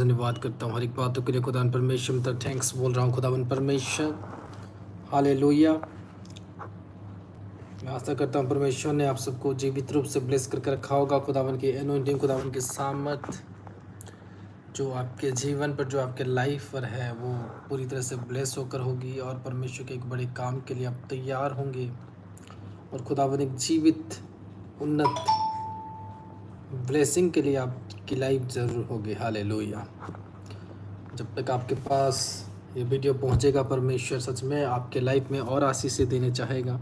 धन्यवाद करता हूँ हर एक बातों के लिए खुदा परमेश्वर तक थैंक्स बोल रहा हूँ खुदावन परमेश्वर। हालेलुया। मैं आशा करता हूँ परमेश्वर ने आप सबको जीवित रूप से ब्लेस करके रखा होगा। खुदावन की एनोइंटिंग, खुदावन की सामर्थ जो आपके जीवन पर, जो आपके लाइफ पर है, वो पूरी तरह से ब्लेस होकर होगी और परमेश्वर के एक बड़े काम के लिए आप तैयार होंगे और खुदावन एक जीवित उन्नत ब्लेसिंग के लिए आपकी लाइफ ज़रूर होगी। हालेलुया। जब तक आपके पास ये वीडियो पहुंचेगा, परमेश्वर सच में आपके लाइफ में और आशीषें देने चाहेगा।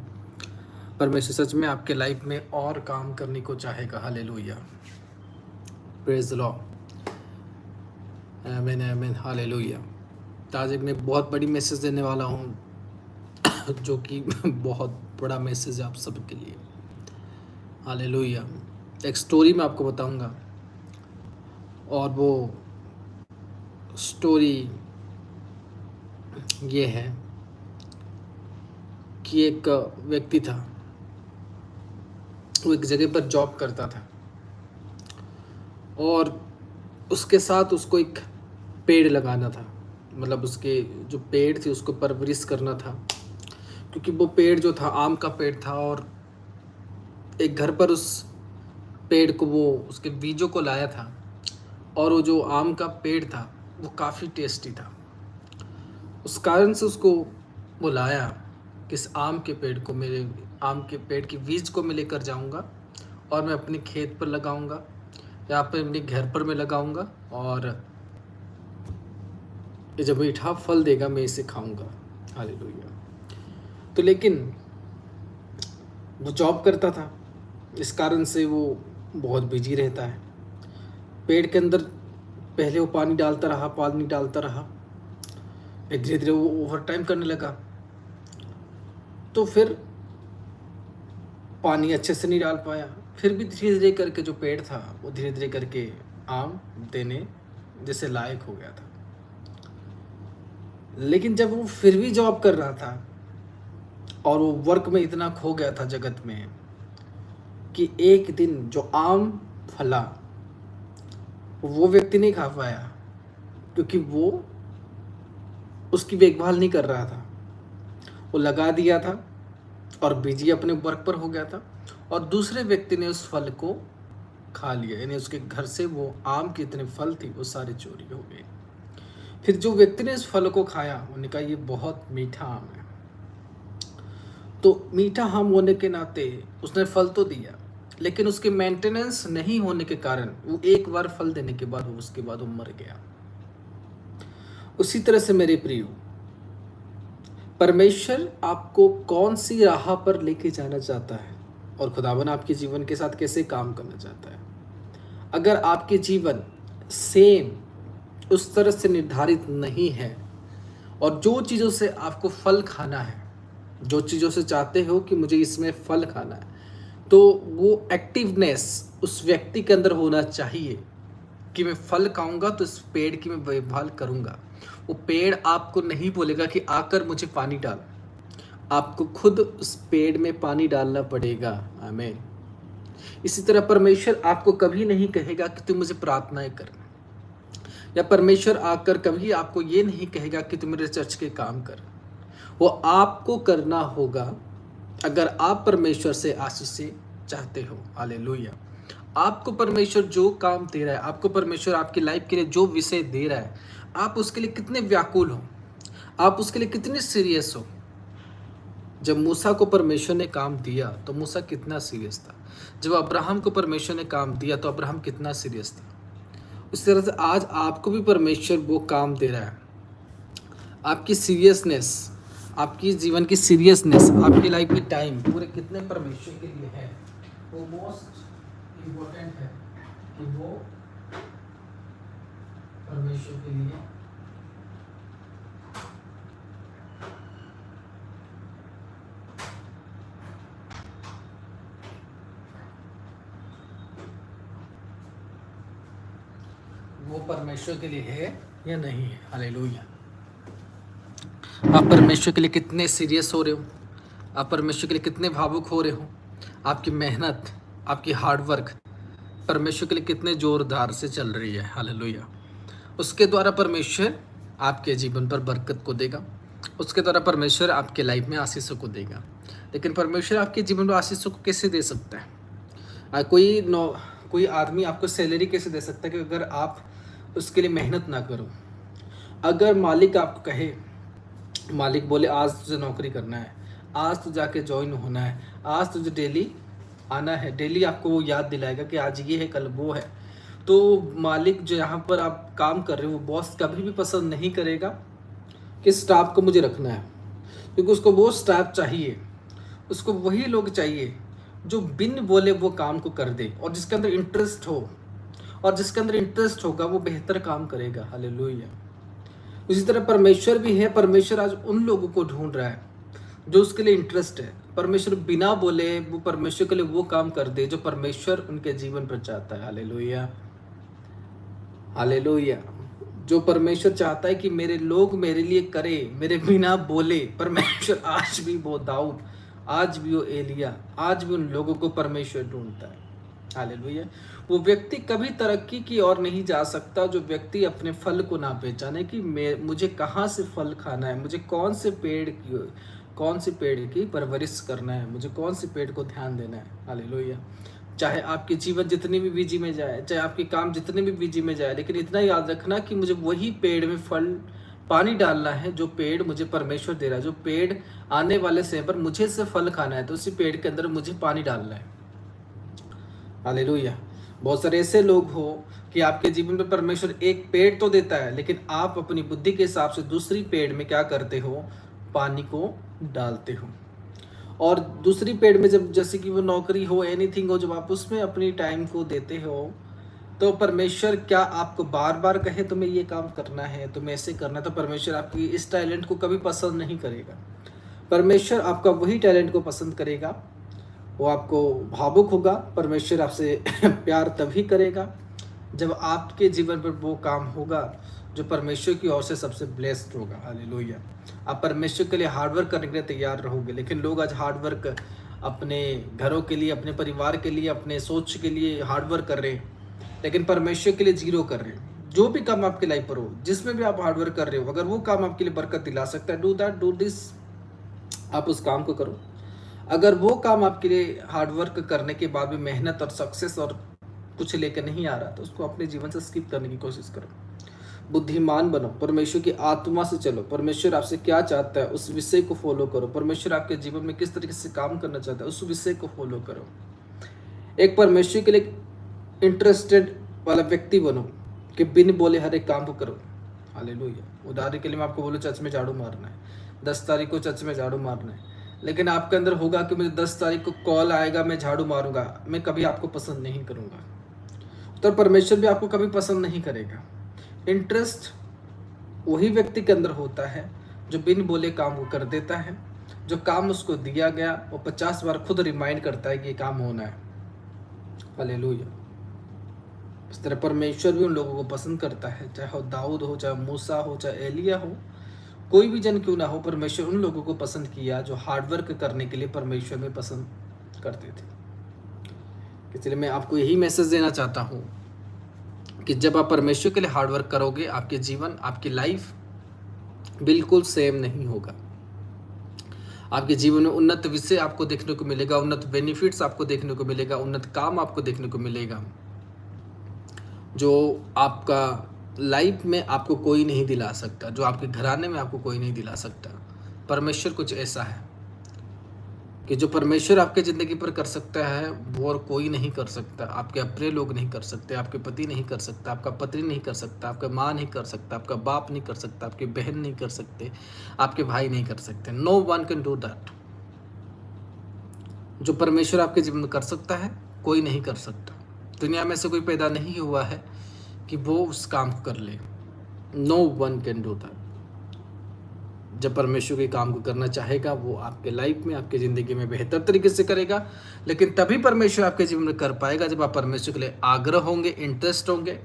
परमेश्वर सच में आपके लाइफ में और काम करने को चाहेगा। हालेलुया, प्रेज द लॉर्ड, आमीन आमीन, हालेलुया। तो आज एक मैं बहुत बड़ी मैसेज देने वाला हूँ जो कि बहुत बड़ा मैसेज है आप सबके लिए। हालेलुया। एक स्टोरी मैं आपको बताऊंगा और वो स्टोरी ये है कि एक व्यक्ति था, वो एक जगह पर जॉब करता था और उसके साथ उसको एक पेड़ लगाना था। मतलब उसके जो पेड़ थी उसको परवरिश करना था, क्योंकि वो पेड़ जो था आम का पेड़ था और एक घर पर उस पेड़ को, वो उसके बीजों को लाया था और वो जो आम का पेड़ था वो काफ़ी टेस्टी था। उस कारण से उसको वो लाया कि इस आम के पेड़ को, मेरे आम के पेड़ की बीज को मैं लेकर जाऊंगा और मैं अपने खेत पर लगाऊंगा या फिर अपने घर पर मैं लगाऊंगा और ये जब मीठा फल देगा मैं इसे खाऊंगा। हालेलुया। तो लेकिन वो जॉब करता था, इस कारण से वो बहुत बिजी रहता है। पेड़ के अंदर पहले वो पानी डालता रहा, धीरे धीरे वो ओवर टाइम करने लगा, तो फिर पानी अच्छे से नहीं डाल पाया। फिर भी धीरे धीरे करके जो पेड़ था वो धीरे धीरे करके आम देने जैसे लायक हो गया था। लेकिन जब वो फिर भी जॉब कर रहा था और वो वर्क में इतना खो गया था जगत में कि एक दिन जो आम फला वो व्यक्ति नहीं खा पाया, क्योंकि वो उसकी देखभाल नहीं कर रहा था। वो लगा दिया था और बिजी अपने वर्क पर हो गया था और दूसरे व्यक्ति ने उस फल को खा लिया, यानी उसके घर से वो आम के इतने फल थी वो सारे चोरी हो गए। फिर जो व्यक्ति ने इस फल को खाया उन्होंने कहा ये बहुत मीठा आम है। तो मीठा आम होने के नाते उसने फल तो दिया, लेकिन उसके मेंटेनेंस नहीं होने के कारण वो एक बार फल देने के बाद उसके बाद वो मर गया। उसी तरह से मेरे प्रियो, परमेश्वर आपको कौन सी राह पर लेके जाना चाहता है और खुदावन आपके जीवन के साथ कैसे काम करना चाहता है। अगर आपके जीवन सेम उस तरह से निर्धारित नहीं है और जो चीज़ों से आपको फल खाना है, जो चीज़ों से चाहते हो कि मुझे इसमें फल खाना है, तो वो एक्टिवनेस उस व्यक्ति के अंदर होना चाहिए कि मैं फल खाऊंगा तो इस पेड़ की मैं देखभाल करूंगा। वो पेड़ आपको नहीं बोलेगा कि आकर मुझे पानी डाल, आपको खुद उस पेड़ में पानी डालना पड़ेगा। आमीन। इसी तरह परमेश्वर आपको कभी नहीं कहेगा कि तू मुझे प्रार्थनाएं कर, या परमेश्वर आकर कभी आपको ये नहीं कहेगा कि तू मेरे चर्च के काम कर। वो आपको करना होगा अगर आप परमेश्वर से आशीष चाहते हो। हालेलुया। आपको परमेश्वर जो काम दे रहा है, आपको परमेश्वर आपकी लाइफ के लिए जो विषय दे रहा है, आप उसके लिए कितने व्याकुल हो, आप उसके लिए कितने सीरियस हो। जब मूसा को परमेश्वर ने काम दिया तो मूसा कितना सीरियस था। जब अब्राहम को परमेश्वर ने काम दिया तो अब्राहम कितना सीरियस था। उस तरह से आज आपको भी परमेश्वर वो काम दे रहा है। आपकी सीरियसनेस, आपकी जीवन की सीरियसनेस, आपकी लाइफ की टाइम पूरे कितने परमेश्वर के लिए है, वो मोस्ट इम्पोर्टेंट है कि वो परमेश्वर के लिए वो परमेश्वर के लिए है या नहीं है। हालेलुया। आप परमेश्वर के लिए कितने सीरियस हो रहे हो, आप परमेश्वर के लिए कितने भावुक हो रहे हो, आपकी मेहनत, आपकी हार्डवर्क परमेश्वर के लिए कितने जोरदार से चल रही है। हालेलुया। उसके द्वारा परमेश्वर आपके जीवन पर बरकत को देगा, उसके द्वारा परमेश्वर आपके लाइफ में आशीषों को देगा। लेकिन परमेश्वर आपके जीवन में आशीषों को कैसे दे सकता है? कोई आदमी आपको सैलरी कैसे दे सकता है कि अगर आप उसके लिए मेहनत ना करो? अगर मालिक आपको कहे, मालिक बोले आज तुझे नौकरी करना है, आज तुझे जाके ज्वाइन होना है, आज तुझे डेली आना है, डेली आपको वो याद दिलाएगा कि आज ये है कल वो है, तो मालिक जो यहाँ पर आप काम कर रहे हो, वो बॉस कभी भी पसंद नहीं करेगा कि स्टाफ को मुझे रखना है, क्योंकि उसको वो स्टाफ चाहिए, उसको वही लोग चाहिए जो बिन बोले वो काम को कर दे और जिसके अंदर इंटरेस्ट हो, और जिसके अंदर इंटरेस्ट होगा वो बेहतर काम करेगा। हालेलुया। उसी तरह परमेश्वर भी है, परमेश्वर आज उन लोगों को ढूंढ रहा है जो उसके लिए इंटरेस्ट है। परमेश्वर बिना बोले वो परमेश्वर के लिए वो काम कर दे जो परमेश्वर उनके जीवन पर चाहता है। Hallelujah, hallelujah. जो परमेश्वर चाहता है कि मेरे लोग मेरे लिए करे, मेरे बिना बोले। परमेश्वर आज भी वो दाऊद, आज भी वो एलिया, आज भी उन लोगों को परमेश्वर ढूंढता है। हालेलुया। वो व्यक्ति कभी तरक्की की ओर नहीं जा सकता जो व्यक्ति अपने फल को ना पहचाने कि मुझे कहाँ से फल खाना है, मुझे कौन से पेड़ की परवरिश करना है, मुझे कौन से पेड़ को ध्यान देना है। हालेलुया। चाहे आपके जीवन जितनी भी बिजी में जाए, चाहे आपके काम जितने भी बिजी में जाए, लेकिन इतना याद रखना कि मुझे वही पेड़ में फल पानी डालना है जो पेड़ मुझे परमेश्वर दे रहा है। जो पेड़ आने वाले समय पर मुझे से फल खाना है, तो उसी पेड़ के अंदर मुझे पानी डालना है। हालेलुया। बहुत सारे ऐसे लोग हो कि आपके जीवन में परमेश्वर एक पेड़ तो देता है, लेकिन आप अपनी बुद्धि के हिसाब से दूसरी पेड़ में क्या करते हो? पानी को डालते हो। और दूसरी पेड़ में जब जैसे कि वो नौकरी हो, एनीथिंग हो, जब आप उसमें अपनी टाइम को देते हो, तो परमेश्वर क्या आपको बार बार कहे तुम्हें ये काम करना है, तुम्हें ऐसे करना है, तो परमेश्वर आपकी इस टैलेंट को कभी पसंद नहीं करेगा। परमेश्वर आपका वही टैलेंट को पसंद करेगा, वो आपको भावुक होगा। परमेश्वर आपसे प्यार तभी करेगा जब आपके जीवन पर वो काम होगा जो परमेश्वर की ओर से सबसे ब्लेस्ड होगा। हालेलुया। आप परमेश्वर के लिए हार्डवर्क करने के लिए तैयार रहोगे, लेकिन लोग आज हार्डवर्क अपने घरों के लिए, अपने परिवार के लिए, अपने सोच के लिए हार्डवर्क कर रहे हैं, लेकिन परमेश्वर के लिए जीरो कर रहे हैं। जो भी काम आपकी लाइफ पर हो, जिसमें भी आप हार्डवर्क कर रहे हो, अगर वो काम आपके लिए बरकत दिला सकता है, डू दैट, डू दिस, आप उस काम को करो। अगर वो काम आपके लिए हार्डवर्क करने के बाद भी मेहनत और सक्सेस और कुछ लेकर नहीं आ रहा, तो उसको अपने जीवन से स्किप करने की कोशिश करो। बुद्धिमान बनो, परमेश्वर की आत्मा से चलो। परमेश्वर आपसे क्या चाहता है उस विषय को फॉलो करो। परमेश्वर आपके जीवन में किस तरीके से काम करना चाहता है उस विषय को फॉलो करो। एक परमेश्वर के लिए इंटरेस्टेड वाला व्यक्ति बनो कि बिन बोले हर एक काम को करो। हालेलुया। उदाहरण के लिए मैं आपको बोलूँ, चर्च में झाड़ू मारना है, 10 तारीख को चर्च में झाड़ू मारना है, लेकिन आपके अंदर होगा कि मुझे 10 तारीख को कॉल आएगा, मैं झाड़ू मारूंगा, मैं कभी आपको पसंद नहीं करूंगा, तो परमेश्वर भी आपको कभी पसंद नहीं करेगा। इंटरेस्ट वही व्यक्ति के अंदर होता है जो बिन बोले काम को कर देता है, जो काम उसको दिया गया वो 50 बार खुद रिमाइंड करता है कि ये काम होना है। हालेलुया। इस तरह परमेश्वर भी उन लोगों को पसंद करता है, चाहे वो दाऊद हो, चाहे मूसा हो, चाहे एलिया हो, कोई भी जन क्यों ना हो, परमेश्वर उन लोगों को पसंद किया जो हार्डवर्क करने के लिए परमेश्वर में पसंद करते थे। इसलिए मैं आपको यही मैसेज देना चाहता हूँ कि जब आप परमेश्वर के लिए हार्डवर्क करोगे, आपके जीवन, आपकी लाइफ बिल्कुल सेम नहीं होगा। आपके जीवन में उन्नत विषय आपको देखने को मिलेगा, उन्नत बेनिफिट्स आपको देखने को मिलेगा, उन्नत काम आपको देखने को मिलेगा जो आपका लाइफ में आपको कोई नहीं दिला सकता, जो आपके घराने में आपको कोई नहीं दिला सकता। परमेश्वर कुछ ऐसा है कि जो परमेश्वर आपके ज़िंदगी पर कर सकता है वो और कोई नहीं कर सकता। आपके अपने लोग नहीं कर सकते, आपके पति नहीं कर सकता, आपका पत्नी नहीं कर सकता, आपका माँ नहीं कर सकता, आपका बाप नहीं कर सकता, आपकी बहन नहीं कर सकते, आपके भाई नहीं कर सकते। No one can do that. जो परमेश्वर आपके जीवन में कर सकता है कोई नहीं कर सकता। दुनिया में से कोई पैदा नहीं हुआ है कि वो उस काम को कर ले। No one can do that. जब परमेश्वर के काम को करना चाहेगा वो आपके लाइफ में, आपके ज़िंदगी में बेहतर तरीके से करेगा, लेकिन तभी परमेश्वर आपके जीवन में कर पाएगा जब आप परमेश्वर के लिए आग्रह होंगे, इंटरेस्ट होंगे,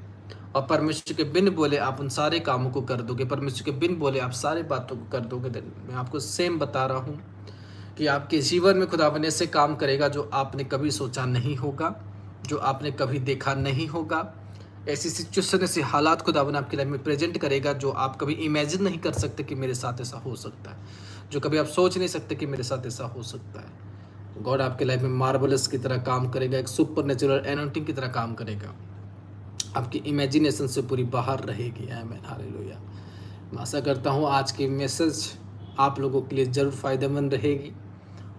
और परमेश्वर के बिन बोले आप उन सारे कामों को कर दोगे, परमेश्वर के बिन बोले आप सारे बातों को कर दोगे। मैं आपको सेम बता रहा हूँ कि आपके जीवन में खुदावन ऐसे काम करेगा जो आपने कभी सोचा नहीं होगा, जो आपने कभी देखा नहीं होगा, ऐसी सिचुएशन, ऐसे हालात खुदावन आपकी लाइफ में प्रेजेंट करेगा जो आप कभी इमेजिन नहीं कर सकते कि मेरे साथ ऐसा हो सकता है, जो कभी आप सोच नहीं सकते कि मेरे साथ ऐसा हो सकता है। गॉड आपके लाइफ में मार्वलस की तरह काम करेगा, एक सुपर नेचुरल एनोइंटिंग की तरह काम करेगा, आपकी इमेजिनेशन से पूरी बाहर रहेगी। आमीन, हालेलुया। मैं आशा करता हूँ आज की मैसेज आप लोगों के लिए ज़रूर फ़ायदेमंद रहेगी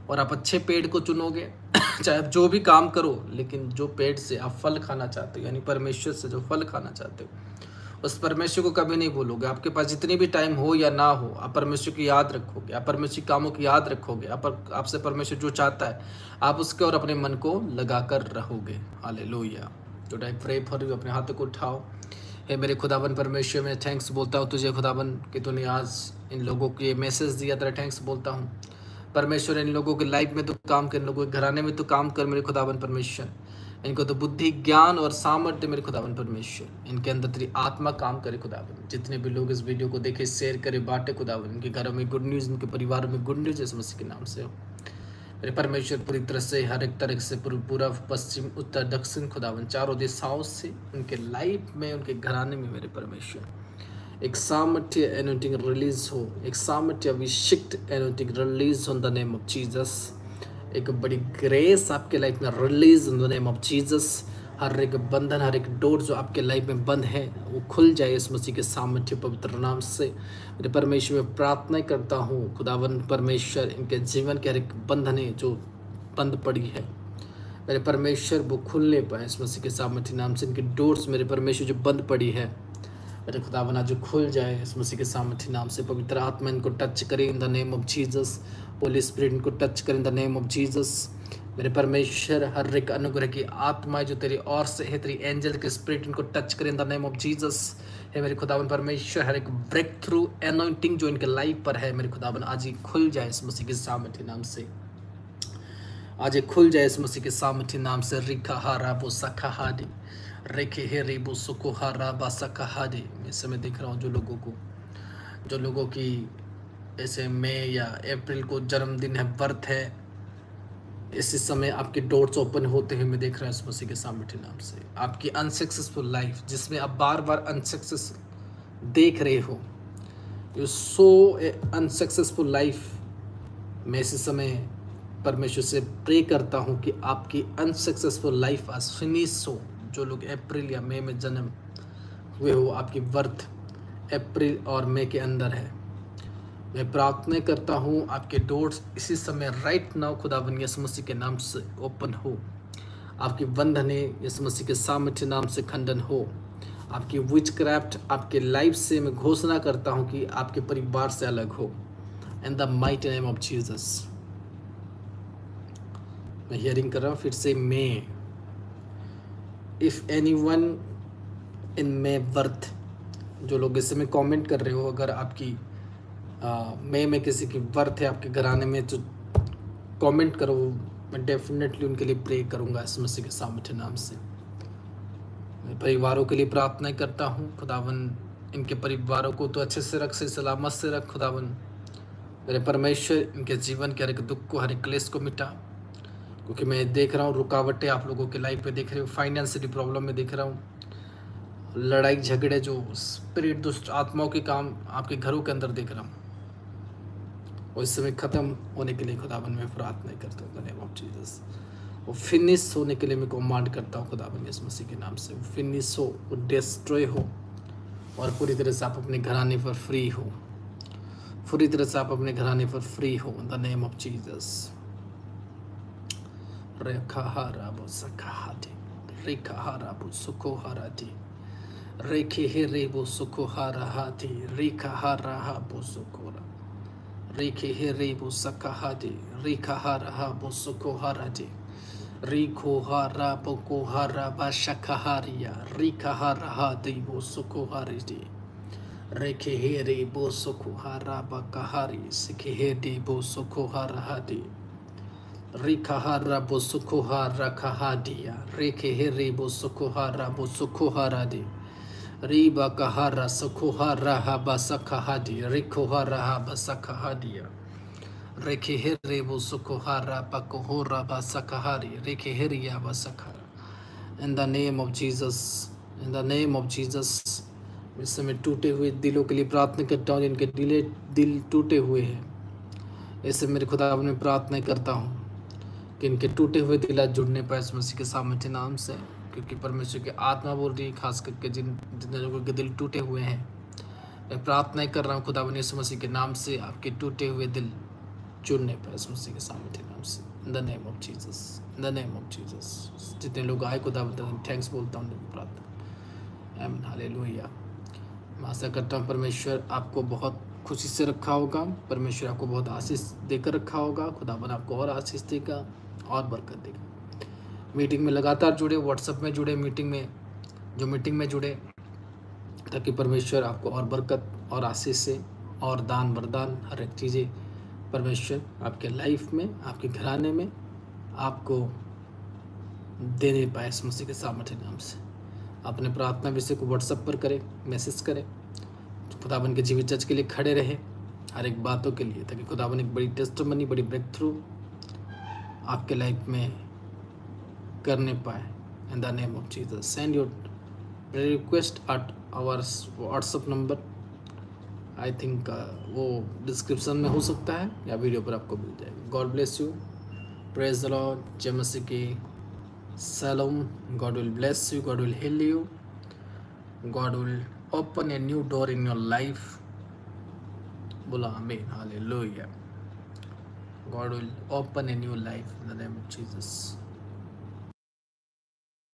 और आप अच्छे पेड़ को चुनोगे। चाहे आप जो भी काम करो, लेकिन जो पेड़ से आप फल खाना चाहते हो, यानी परमेश्वर से जो फल खाना चाहते हो, उस परमेश्वर को कभी नहीं भूलोगे। आपके पास जितनी भी टाइम हो या ना हो, आप परमेश्वर की याद रखोगे, आप परमेश्वर की कामों की याद रखोगे, आपसे परमेश्वर जो चाहता है आप उसके और अपने मन को लगा कर रहोगे। हालेलुया। तो आई प्रे फॉर यू। अपने हाथों को उठाओ। हे मेरे खुदावन परमेश्वर, मैं थैंक्स बोलता हूँ तुझे खुदावन कि तूने आज इन लोगों को ये मैसेज दिया। तेरा थैंक्स बोलता हूँ परमेश्वर। इन लोगों की लाइफ में तो काम कर, इन लोगों के घराने में तो काम कर मेरे खुदावन परमेश्वर। इनको तो बुद्धि, ज्ञान और सामर्थ्य मेरे खुदावन परमेश्वर। इनके अंदर तेरी आत्मा काम करे खुदावन। जितने भी लोग इस वीडियो को देखे, शेयर करे, बांटे खुदावन। इनके घरों में गुड न्यूज़, इनके परिवारों में गुड न्यूज़ यीशु मसीह के नाम से हो मेरे परमेश्वर। पूरी तरह से, हर एक तरह से, पूर्व, पश्चिम, उत्तर, दक्षिण खुदावन, चारों दिशाओं से उनके लाइफ में, उनके घराने में मेरे परमेश्वर एक सामर्थ्य एनोइंटिंग रिलीज हो, एक सामर्थ्य अभिषिक्त anointing release on the name of Jesus. एक बड़ी ग्रेस आपके लाइफ में release in the name of Jesus. हर एक बंधन, हर एक डोर जो आपके लाइफ में बंद है वो खुल जाए इस मसीह के सामर्थ्य पवित्र नाम से। मेरे परमेश्वर में प्रार्थना करता हूँ खुदावन परमेश्वर, इनके जीवन के हर एक बंधने जो बंद पड़ी है मेरे परमेश्वर वो खुलने पाए इस मसीह के सामर्थ्य नाम से। इनकी डोर्स मेरे परमेश्वर जो बंद पड़ी है मेरे खुदावन आज जो खुल जाए इस मसीह के सामर्थ्य नाम से। पवित्र आत्मा इनको टच करे इन the name of Jesus. Holi spirit इनको टच करे इन द नेम ऑफ जीसस। मेरे परमेश्वर, हर एक अनुग्रह की आत्मा जो तेरी ओर से है, तेरी एंजल के स्पिरिट इनको टच करे इन द नेम ऑफ जीसस। है मेरे खुदावन परमेश्वर, हर एक ब्रेक थ्रू एनोइंटिंग जो इनके लाइफ पर है मेरे खुदावन आज ही खुल जाए इस मसीह के सामर्थ्य नाम से। आज खुल जाए इस मसीह के सामर्थ्य नाम से। रिखा हारा बो सखा हादी, रेखे हे रेबो सुको हारा बा सखा हादी। मैं समय देख रहा हूँ जो लोगों की ऐसे मई या अप्रैल को जन्मदिन है, बर्थ है, इसी समय आपके डोर्स ओपन होते हुए मैं देख रहा हूँ इस मसीह के सामर्थ्य नाम से। आपकी अनसक्सेसफुल लाइफ जिसमें आप बार बार अनसक्सेस देख रहे हो, यू सो अनसक्सेसफुल लाइफ, मैं इसी समय परमेश्वर से प्रे करता हूँ कि आपकी अनसक्सेसफुल लाइफ आज फिनिश हो। जो लोग अप्रैल या मई में जन्म हुए हो, आपकी बर्थ अप्रैल और मई के अंदर है, मैं प्रार्थना करता हूँ आपके डोर्स इसी समय राइट नाउ खुदावन यीशु मसीह के नाम से ओपन हो। आपकी बंधने यीशु मसीह के सामर्थ्य नाम से खंडन हो। आपकी विचक्राफ्ट आपके लाइफ से मैं घोषणा करता हूँ कि आपके परिवार से अलग हो in the mighty name of Jesus. मैं हियरिंग कर रहा हूँ फिर से, may if anyone in my birth, जो लोग इस समय कमेंट कर रहे हो, अगर आपकी मई में किसी की बर्थ है आपके घराने में तो कमेंट करो। मैं डेफिनेटली उनके लिए प्रे करूंगा इस मसीह के सामर्थ्य नाम से। मैं परिवारों के लिए प्रार्थना करता हूँ खुदावन, इनके परिवारों को तो अच्छे से रख, से सलामत से रख खुदावन। मेरे परमेश्वर इनके जीवन के हर एक दुख को, हर एक क्लेश को मिटा, क्योंकि मैं देख रहा हूँ रुकावटें आप लोगों के लाइफ पे देख रहे हो। फाइनेंशियली प्रॉब्लम में देख रहा हूँ, लड़ाई झगड़े, जो स्पिरिट दुष्ट आत्माओं के काम आपके घरों के अंदर देख रहा हूँ, और इस समय खत्म होने के लिए खुदावन में प्रार्थना करता हूँ नेम ऑफ जीसस। वो फिनिश होने के लिए मैं कमांड करता हूँ खुदावन यीशु मसीह के नाम से। वो फिनिश हो, वो डिस्ट्रॉय हो, और पूरी तरह से आप अपने घराने पर फ्री हो। पूरी तरह से आप अपने घराने पर फ्री हो in the name of Jesus. Rekha बो सखाहादी, रेखा बो सुकोहारादी, रेखे हे रेबो सुकोहाराहादी, रेखा बो सुकोरा, रेखे हे रेबो सखाहादी, रेखा बो सुकोहारादी, रिखोहारा बोकोहारा बा शखाहारिया, रेखा बो सुकोहारिदी, रेखे हे रेबो सुकोहारा बा कहारी, सिखे हे देबो सुकोहाराहादी, रिखहारा बो सुकोहारा कहादिया, रेखे हे रेबो सुकोहारा बो सुकोहारादी, रीबा कहारा सुकोहारा बा सखाहादी, रिखोहारा बा सखाहादिया, रेखे हे रेबो सुकोहारा बा कोहोरा बा सखाहारी, रेखे हेरिया बा सखारा। In the name of Jesus, in the name of Jesus इस समय टूटे हुए दिलों के लिए प्रार्थना करता हूँ, जिनके दिल टूटे हुए हैं। इससे मेरे खुदा में प्रार्थना करता हूँ कि इनके टूटे हुए दिल आज जुड़ने पाए इस मसीह के सामर्थ्य नाम से, क्योंकि परमेश्वर की आत्मा बोल रही है खास करके जिन लोगों के दिल टूटे हुए हैं। मैं प्रार्थना कर रहा हूँ खुदा यीशु मसीह के नाम से आपके टूटे हुए दिल जुड़ने पाए इस मसीह के सामर्थ्य नाम से, इन the name of Jesus, in the name of Jesus. जितने लोग आए खुदा थैंक्स बोलता हूँ प्रार्थना। आमीन, हालेलुया। मैं आशा करता हूँ परमेश्वर आपको बहुत खुशी से रखा होगा, परमेश्वर आपको बहुत आशीष देकर रखा होगा। खुदावन आपको और आशीष देगा और बरकत देगा। मीटिंग में लगातार जुड़े, व्हाट्सएप में जुड़े, मीटिंग में जुड़े, ताकि परमेश्वर आपको और बरकत और आशीष से और दान वरदान हर एक चीज़ें परमेश्वर आपके लाइफ में, आपके घराने में आपको देने पाए इस मसीह के सामर्थ्य नाम से। अपने प्रार्थना विषय को व्हाट्सएप पर करें, मैसेज करें, खुदावन के जीवित चर्च के लिए खड़े रहे हर एक बातों के लिए, ताकि खुदावन एक बड़ी टेस्टमनी, बड़ी ब्रेक थ्रू आपके लाइफ में करने पाए। In the name of Jesus send your request at our WhatsApp number. I think वो डिस्क्रिप्शन में हो सकता है या वीडियो पर आपको मिल जाएगा। God bless you, praise the lord, जय मसीह की, सलाम। God will bless you, God will heal you, God will open a new door in your life. बोला आमीन, हालेलुया। God will open a new life in the name of Jesus.